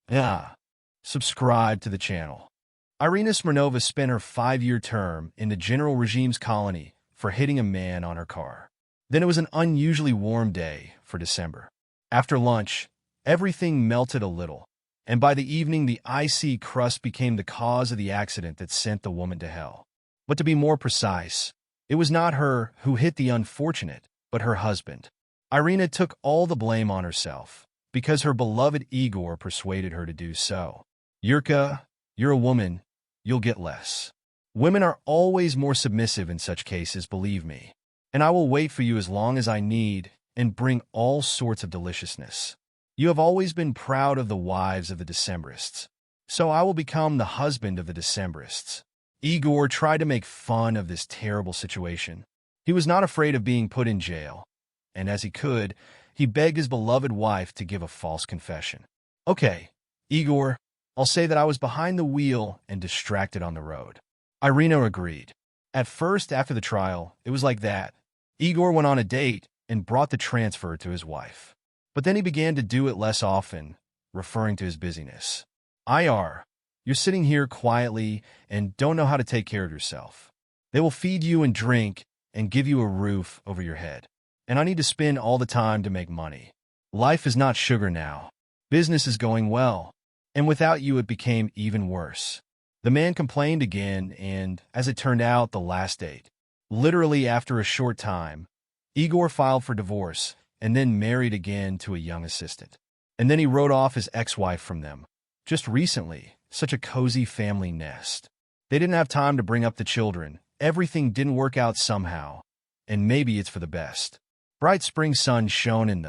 Yeah. Subscribe to the channel. Irina Smirnova spent her 5-year term in the General Regime's colony for hitting a man on her car. Then it was an unusually warm day for December. After lunch, everything melted a little, and by the evening the icy crust became the cause of the accident that sent the woman to hell. But to be more precise, it was not her who hit the unfortunate, but her husband. Irina took all the blame on herself, because her beloved Igor persuaded her to do so. Yurka, you're a woman, you'll get less. Women are always more submissive in such cases, believe me. And I will wait for you as long as I need and bring all sorts of deliciousness. You have always been proud of the wives of the Decembrists, so I will become the husband of the Decembrists. Igor tried to make fun of this terrible situation. He was not afraid of being put in jail, and as he could, he begged his beloved wife to give a false confession. Okay, Igor, I'll say that I was behind the wheel and distracted on the road. Irina agreed. At first, after the trial, it was like that. Igor went on a date and brought the transfer to his wife. But then he began to do it less often, referring to his busyness. You're sitting here quietly and don't know how to take care of yourself. They will feed you and drink and give you a roof over your head. And I need to spend all the time to make money. Life is not sugar now. Business is going well. And without you, it became even worse. The man complained again, and, as it turned out, the last date. Literally after a short time, Igor filed for divorce and then married again to a young assistant. And then he wrote off his ex-wife from them. Just recently, such a cozy family nest. They didn't have time to bring up the children. Everything didn't work out somehow, and maybe it's for the best. Bright spring sun shone in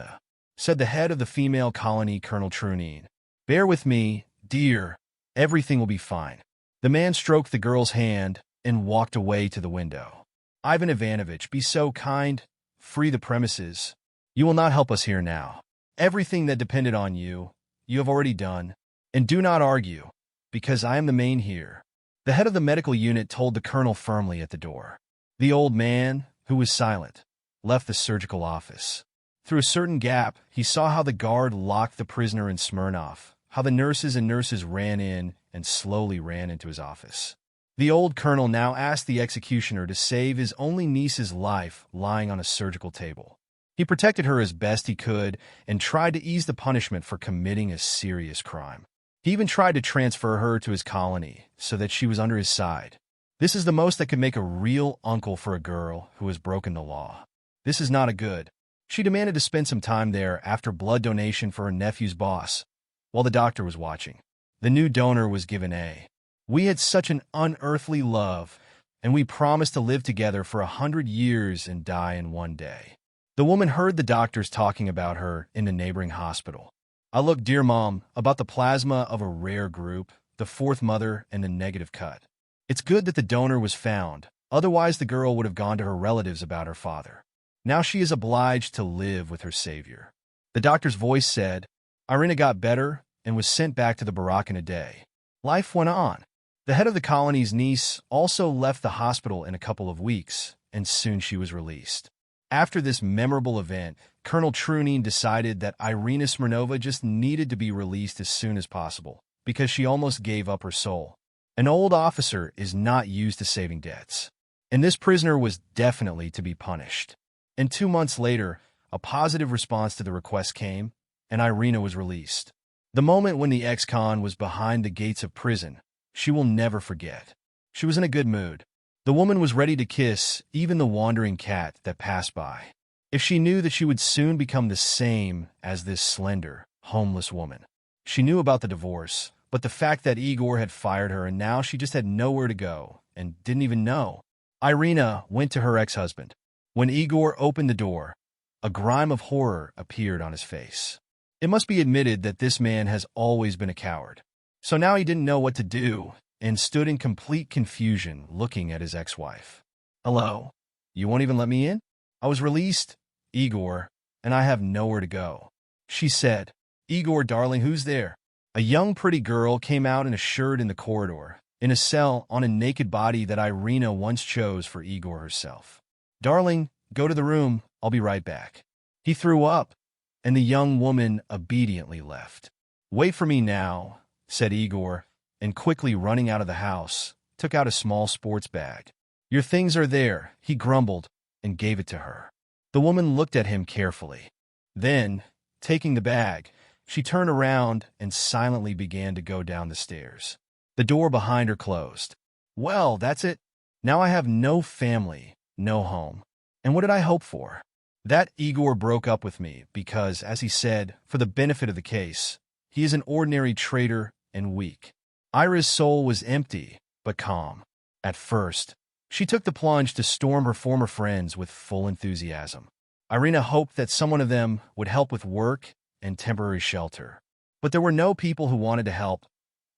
said the head of the female colony, Colonel Trunin. Bear with me, dear. Everything will be fine. The man stroked the girl's hand and walked away to the window. Ivan Ivanovich, be so kind. Free the premises. You will not help us here now. Everything that depended on you, you have already done. And do not argue, because I am the main here. The head of the medical unit told the colonel firmly at the door. The old man, who was silent, left the surgical office. Through a certain gap, he saw how the guard locked the prisoner in Smirnov, how the nurses ran in and slowly ran into his office. The old colonel now asked the executioner to save his only niece's life lying on a surgical table. He protected her as best he could and tried to ease the punishment for committing a serious crime. He even tried to transfer her to his colony so that she was under his side. This is the most that could make a real uncle for a girl who has broken the law. This is not a good. She demanded to spend some time there after blood donation for her nephew's boss, while the doctor was watching. The new donor was given a. We had such an unearthly love, and we promised to live together for 100 years and die in one day. The woman heard the doctors talking about her in the neighboring hospital. Look, dear mom, about the plasma of a rare group, the fourth mother, and the negative cut. It's good that the donor was found, otherwise the girl would have gone to her relatives about her father. Now she is obliged to live with her savior. The doctor's voice said, Irina got better and was sent back to the barrack in a day. Life went on. The head of the colony's niece also left the hospital in a couple of weeks, and soon she was released. After this memorable event, Colonel Trunin decided that Irina Smirnova just needed to be released as soon as possible, because she almost gave up her soul. An old officer is not used to saving debts, and this prisoner was definitely to be punished. And 2 months later, a positive response to the request came, and Irina was released. The moment when the ex-con was behind the gates of prison, she will never forget. She was in a good mood. The woman was ready to kiss even the wandering cat that passed by. If she knew that she would soon become the same as this slender, homeless woman. She knew about the divorce, but the fact that Igor had fired her and now she just had nowhere to go and didn't even know. Irina went to her ex-husband. When Igor opened the door, a grime of horror appeared on his face. It must be admitted that this man has always been a coward. So now he didn't know what to do and stood in complete confusion looking at his ex-wife. Hello? You won't even let me in? I was released, Igor, and I have nowhere to go. She said, Igor, darling, who's there? A young pretty girl came out in a shirt in the corridor, in a cell on a naked body that Irina once chose for Igor herself. Darling, go to the room, I'll be right back. He threw up, and the young woman obediently left. "Wait for me now," said Igor, and quickly running out of the house, took out a small sports bag. "Your things are there," he grumbled, and gave it to her. The woman looked at him carefully. Then, taking the bag, she turned around and silently began to go down the stairs. The door behind her closed. "Well, that's it. Now I have no family, no home. And what did I hope for?" That Igor broke up with me because, as he said, for the benefit of the case, he is an ordinary traitor and weak. Ira's soul was empty, but calm. At first, she took the plunge to storm her former friends with full enthusiasm. Irina hoped that someone of them would help with work and temporary shelter. But there were no people who wanted to help,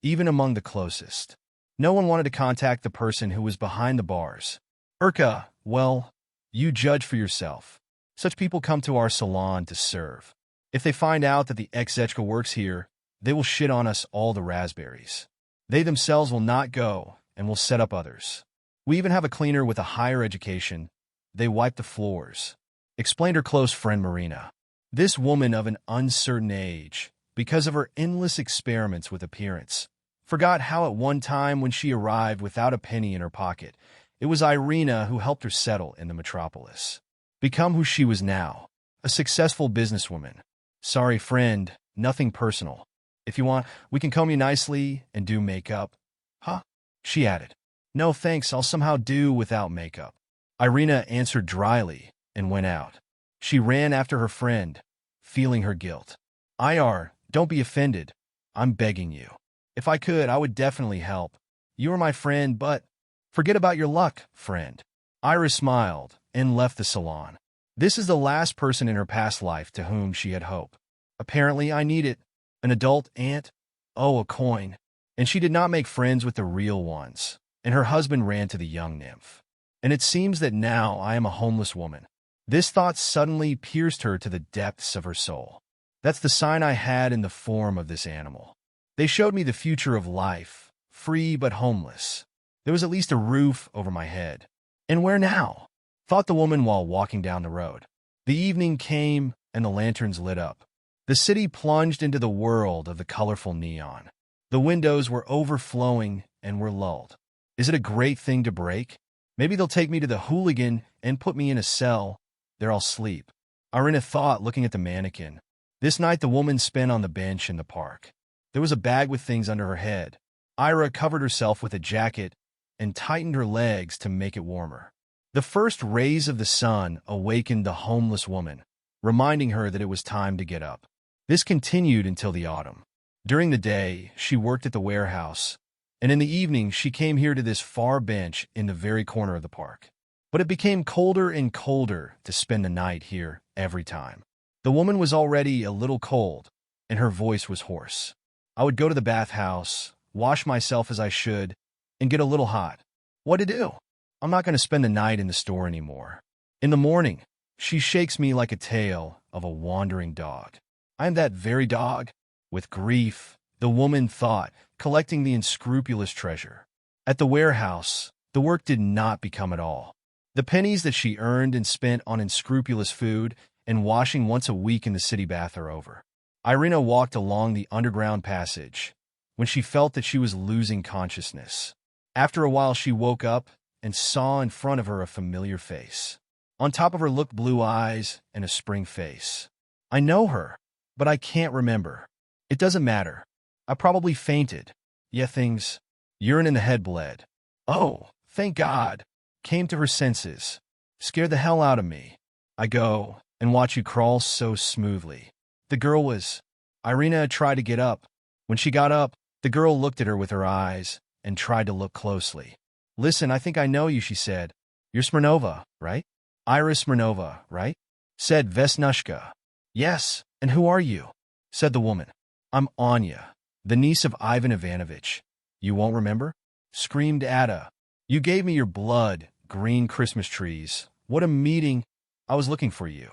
even among the closest. No one wanted to contact the person who was behind the bars. "Urka, well, you judge for yourself. Such people come to our salon to serve. If they find out that the ex-Zechka works here, they will shit on us all the raspberries. They themselves will not go and will set up others. We even have a cleaner with a higher education. They wipe the floors," explained her close friend Marina. This woman of an uncertain age, because of her endless experiments with appearance, forgot how at one time when she arrived without a penny in her pocket, it was Irina who helped her settle in the metropolis. Become who she was now, a successful businesswoman. "Sorry, friend, nothing personal. If you want, we can comb you nicely and do makeup." "Huh?" she added. "No, thanks, I'll somehow do without makeup." Irina answered dryly and went out. She ran after her friend, feeling her guilt. "Ir, don't be offended. I'm begging you. If I could, I would definitely help. You are my friend, but forget about your luck, friend." Ira smiled and left the salon. This is the last person in her past life to whom she had hope. Apparently, I need it. An adult aunt? Oh, a coin. And she did not make friends with the real ones, and her husband ran to the young nymph. And it seems that now I am a homeless woman. This thought suddenly pierced her to the depths of her soul. That's the sign I had in the form of this animal. They showed me the future of life, free but homeless. There was at least a roof over my head. And where now? Thought the woman while walking down the road. The evening came, and the lanterns lit up. The city plunged into the world of the colorful neon. The windows were overflowing and were lulled. Is it a great thing to break? Maybe they'll take me to the hooligan and put me in a cell. There I'll sleep. Irina thought, looking at the mannequin. This night the woman spent on the bench in the park. There was a bag with things under her head. Ira covered herself with a jacket and tightened her legs to make it warmer. The first rays of the sun awakened the homeless woman, reminding her that it was time to get up. This continued until the autumn. During the day, she worked at the warehouse, and in the evening she came here to this far bench in the very corner of the park. But it became colder and colder to spend the night here every time. The woman was already a little cold, and her voice was hoarse. I would go to the bathhouse, wash myself as I should, and get a little hot. What to do? I'm not going to spend the night in the store anymore. In the morning, she shakes me like a tail of a wandering dog. I am that very dog. With grief, the woman thought, collecting the unscrupulous treasure. At the warehouse, the work did not become at all. The pennies that she earned and spent on unscrupulous food and washing once a week in the city bath are over. Irina walked along the underground passage when she felt that she was losing consciousness. After a while, she woke up and saw in front of her a familiar face. On top of her looked blue eyes and a spring face. I know her, but I can't remember. It doesn't matter. I probably fainted. Yeah, things. Urine in the head bled. Oh, thank God. Came to her senses. Scared the hell out of me. I go and watch you crawl so smoothly. The girl was. Irina tried to get up. When she got up, the girl looked at her with her eyes and tried to look closely. Listen, I think I know you, she said. You're Smirnova, right? Iris Smirnova, right? Said Vesnushka. Yes, and who are you? Said the woman. I'm Anya, the niece of Ivan Ivanovich. You won't remember? Screamed Ada. You gave me your blood, green Christmas trees. What a meeting. I was looking for you.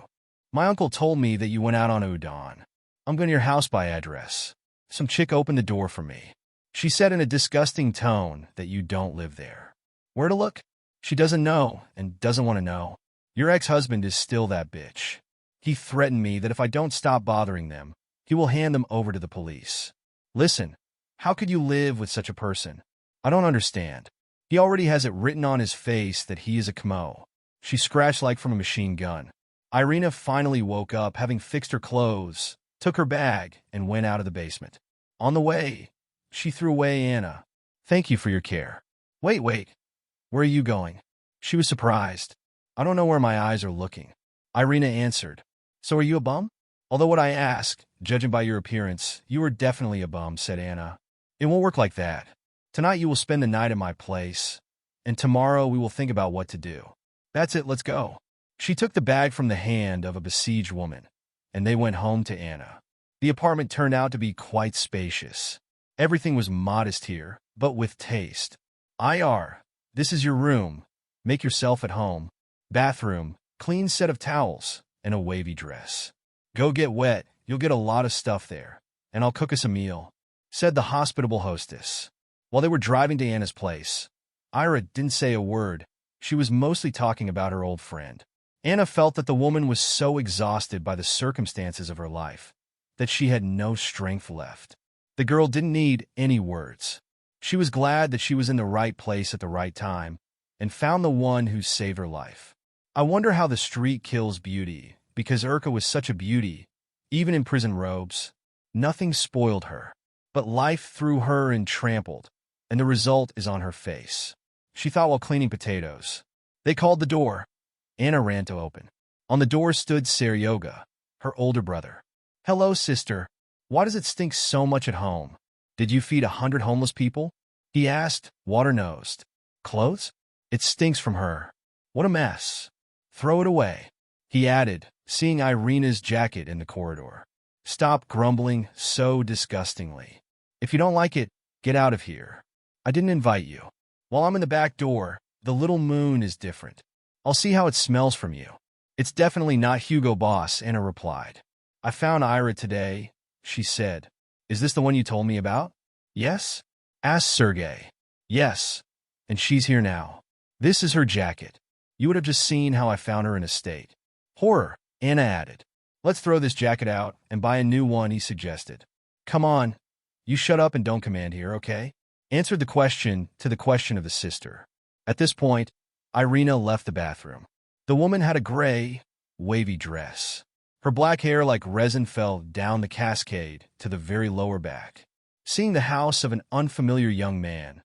My uncle told me that you went out on Udon. I'm going to your house by address. Some chick opened the door for me. She said in a disgusting tone that you don't live there. Where to look? She doesn't know and doesn't want to know. Your ex-husband is still that bitch. He threatened me that if I don't stop bothering them, he will hand them over to the police. Listen, how could you live with such a person? I don't understand. He already has it written on his face that he is a Khmo. She scratched like from a machine gun. Irina finally woke up, having fixed her clothes, took her bag, and went out of the basement. On the way, she threw away Anna. Thank you for your care. Wait. Where are you going? She was surprised. I don't know where my eyes are looking. Irina answered. So are you a bum? Although what I ask, judging by your appearance, you are definitely a bum, said Anna. It won't work like that. Tonight you will spend the night at my place, and tomorrow we will think about what to do. That's it, let's go. She took the bag from the hand of a besieged woman, and they went home to Anna. The apartment turned out to be quite spacious. Everything was modest here, but with taste. This is your room. Make yourself at home. Bathroom, clean set of towels, and a wavy dress. Go get wet, you'll get a lot of stuff there, and I'll cook us a meal, said the hospitable hostess. While they were driving to Anna's place, Ira didn't say a word. She was mostly talking about her old friend. Anna felt that the woman was so exhausted by the circumstances of her life that she had no strength left. The girl didn't need any words. She was glad that she was in the right place at the right time and found the one who saved her life. I wonder how the street kills beauty, because Urka was such a beauty, even in prison robes. Nothing spoiled her, but life threw her and trampled, and the result is on her face. She thought while cleaning potatoes. They called the door. Anna ran to open. On the door stood Seryoga, her older brother. Hello, sister. Why does it stink so much at home? Did you feed 100 homeless people? He asked, water-nosed. Clothes? It stinks from her. What a mess. Throw it away, he added, seeing Irina's jacket in the corridor. Stop grumbling so disgustingly. If you don't like it, get out of here. I didn't invite you. While I'm in the back door, the little moon is different. I'll see how it smells from you. It's definitely not Hugo Boss, Anna replied. I found Ira today, she said. Is this the one you told me about? Yes? Asked Sergei. Yes. And she's here now. This is her jacket. You would have just seen how I found her in a state. Horror, Anna added. Let's throw this jacket out and buy a new one, he suggested. Come on. You shut up and don't command here, okay? Answered the question to the question of the sister. At this point, Irina left the bathroom. The woman had a gray, wavy dress. Her black hair like resin fell down the cascade to the very lower back. Seeing the house of an unfamiliar young man,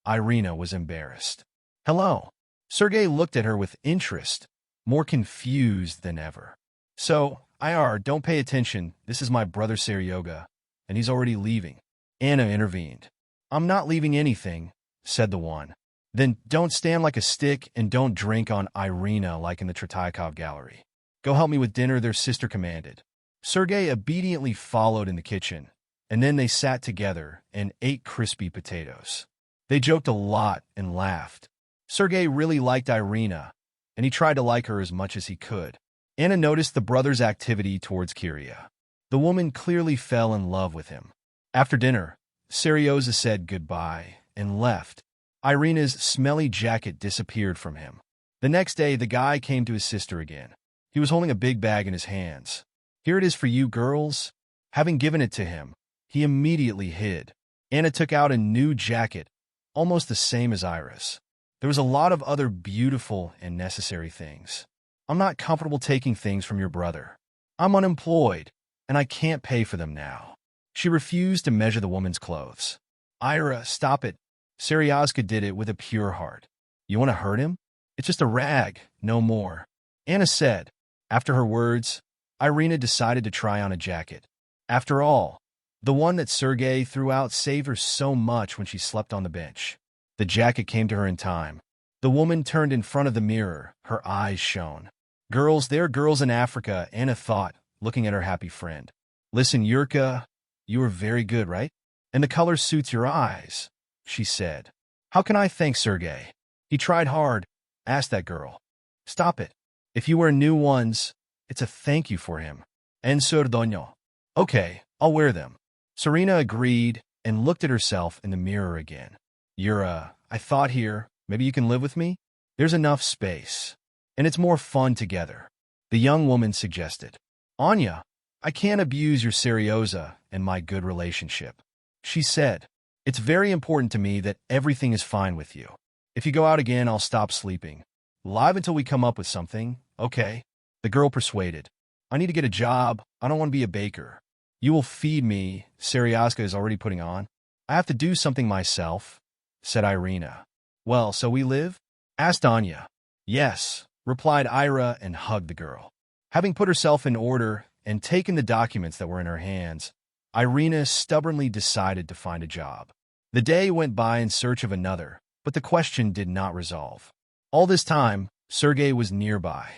Irina was embarrassed. Hello. Sergei looked at her with interest, more confused than ever. So, don't pay attention. This is my brother Seryoga, and he's already leaving. Anna intervened. I'm not leaving anything, said the one. Then don't stand like a stick and don't drink on Irina like in the Tretaikov gallery. Go help me with dinner, their sister commanded. Sergei obediently followed in the kitchen, and then they sat together and ate crispy potatoes. They joked a lot and laughed. Sergei really liked Irina, and he tried to like her as much as he could. Anna noticed the brother's activity towards Kiria. The woman clearly fell in love with him. After dinner, Seryoza said goodbye and left. Irina's smelly jacket disappeared from him. The next day, the guy came to his sister again. He was holding a big bag in his hands. Here it is for you, girls. Having given it to him, he immediately hid. Anna took out a new jacket, almost the same as Ira's. There was a lot of other beautiful and necessary things. I'm not comfortable taking things from your brother. I'm unemployed, and I can't pay for them now. She refused to measure the woman's clothes. Ira, stop it. Seryazka did it with a pure heart. You want to hurt him? It's just a rag, no more. Anna said. After her words, Irina decided to try on a jacket. After all, the one that Sergei threw out saved her so much when she slept on the bench. The jacket came to her in time. The woman turned in front of the mirror. Her eyes shone. Girls, they're girls in Africa, Anna thought, looking at her happy friend. Listen, Yurka, you are very good, right? And the color suits your eyes, she said. How can I thank Sergei? He tried hard, asked that girl. Stop it. If you wear new ones, it's a thank you for him. En sordogno. Okay, I'll wear them. Serena agreed and looked at herself in the mirror again. I thought here, maybe you can live with me? There's enough space. And it's more fun together. The young woman suggested. Anya, I can't abuse your serioza and my good relationship. She said, it's very important to me that everything is fine with you. If you go out again, I'll stop sleeping. Live until we come up with something, okay? The girl persuaded. I need to get a job. I don't want to be a baker. You will feed me, Serioska is already putting on. I have to do something myself, said Irina. Well, so we live? Asked Anya. Yes, replied Ira and hugged the girl. Having put herself in order and taken the documents that were in her hands, Irina stubbornly decided to find a job. The day went by in search of another, but the question did not resolve. All this time, Sergei was nearby.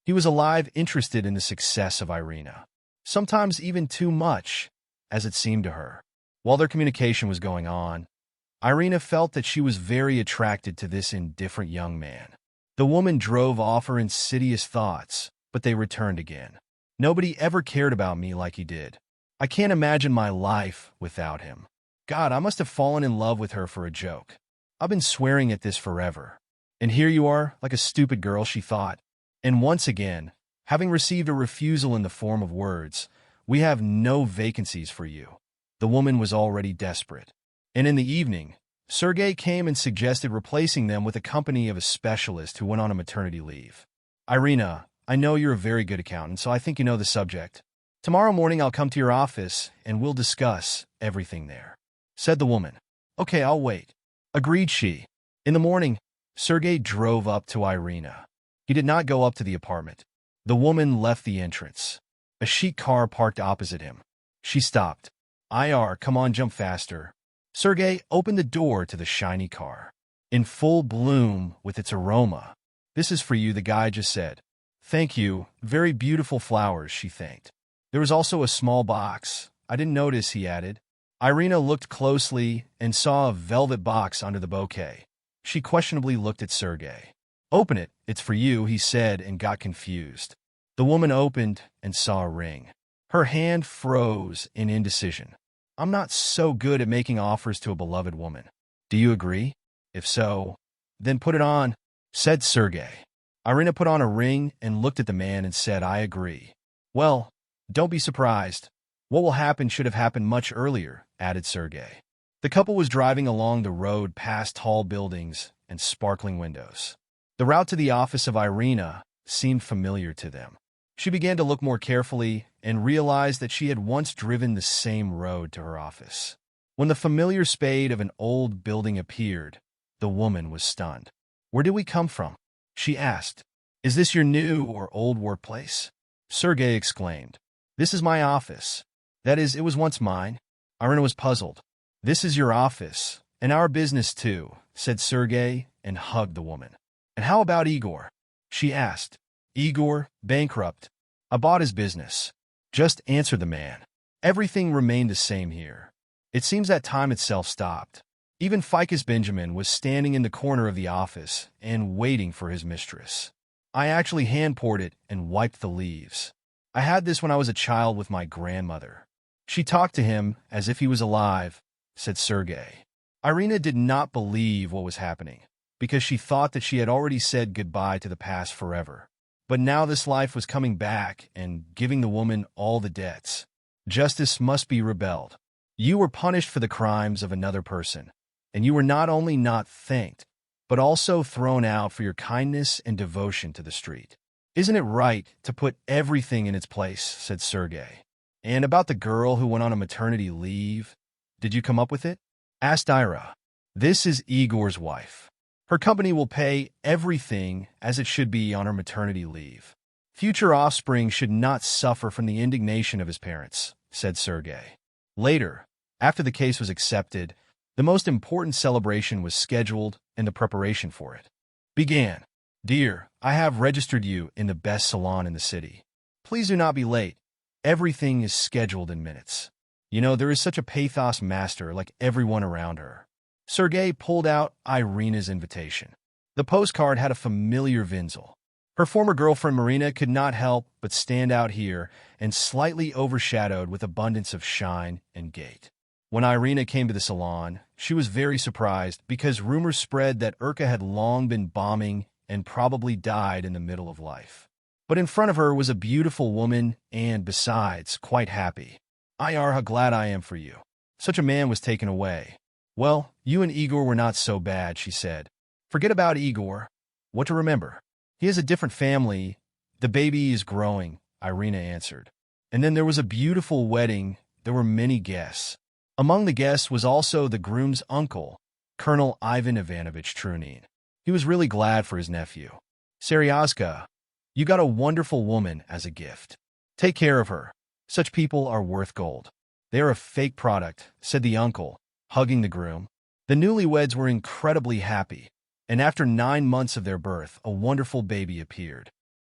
He was alive, interested in the success of Irina. Sometimes even too much, as it seemed to her. While their communication was going on, Irina felt that she was very attracted to this indifferent young man. The woman drove off her insidious thoughts, but they returned again. Nobody ever cared about me like he did. I can't imagine my life without him. God, I must have fallen in love with her for a joke. I've been swearing at this forever. And here you are, like a stupid girl, she thought. And once again, having received a refusal in the form of words, we have no vacancies for you. The woman was already desperate. And in the evening, Sergei came and suggested replacing them with a company of a specialist who went on a maternity leave. Irina, I know you're a very good accountant, so I think you know the subject. Tomorrow morning I'll come to your office and we'll discuss everything there, said the woman. Okay, I'll wait, agreed she. In the morning, Sergei drove up to Irina. He did not go up to the apartment. The woman left the entrance. A chic car parked opposite him. She stopped. IR, come on, jump faster. Sergei opened the door to the shiny car. In full bloom with its aroma. This is for you, the guy just said. Thank you, very beautiful flowers, she thanked. There was also a small box. I didn't notice, he added. Irina looked closely and saw a velvet box under the bouquet. She questionably looked at Sergei. Open it, it's for you, he said and got confused. The woman opened and saw a ring. Her hand froze in indecision. I'm not so good at making offers to a beloved woman. Do you agree? If so, then put it on, said Sergei. Irina put on a ring and looked at the man and said, I agree. Well, don't be surprised. What will happen should have happened much earlier, added Sergei. The couple was driving along the road past tall buildings and sparkling windows. The route to the office of Irina seemed familiar to them. She began to look more carefully and realized that she had once driven the same road to her office. When the familiar spade of an old building appeared, the woman was stunned. Where did we come from? She asked. Is this your new or old workplace? Sergei exclaimed. This is my office. That is, it was once mine. Irina was puzzled. This is your office, and our business too, said Sergei and hugged the woman. And how about Igor? She asked. Igor, bankrupt. I bought his business. Just answered the man. Everything remained the same here. It seems that time itself stopped. Even Ficus Benjamin was standing in the corner of the office and waiting for his mistress. I actually hand-poured it and wiped the leaves. I had this when I was a child with my grandmother. She talked to him as if he was alive, said Sergei. Irina did not believe what was happening, because she thought that she had already said goodbye to the past forever. But now this life was coming back and giving the woman all the debts. Justice must be rebelled. You were punished for the crimes of another person, and you were not only not thanked, but also thrown out for your kindness and devotion to the street. Isn't it right to put everything in its place, said Sergei. And about the girl who went on a maternity leave, did you come up with it? Asked Ira. This is Igor's wife. Her company will pay everything as it should be on her maternity leave. Future offspring should not suffer from the indignation of his parents, said Sergei. Later, after the case was accepted, the most important celebration was scheduled and the preparation for it began. Dear, I have registered you in the best salon in the city. Please do not be late. Everything is scheduled in minutes. You know, there is such a pathos master like everyone around her. Sergei pulled out Irina's invitation. The postcard had a familiar Vinzel. Her former girlfriend Marina could not help but stand out here and slightly overshadowed with abundance of shine and gait. When Irina came to the salon, she was very surprised because rumors spread that Urka had long been bombing and probably died in the middle of life. But in front of her was a beautiful woman and, besides, quite happy. "Ayar, how glad I am for you. Such a man was taken away." "Well, you and Igor were not so bad," she said. "Forget about Igor. What to remember? He has a different family. The baby is growing," Irina answered. And then there was a beautiful wedding. There were many guests. Among the guests was also the groom's uncle, Colonel Ivan Ivanovich Trunin. He was really glad for his nephew. "Seryazka, you got a wonderful woman as a gift. Take care of her. Such people are worth gold." "They are a fake product," said the uncle, hugging the groom. The newlyweds were incredibly happy, and after 9 months of their birth, a wonderful baby appeared.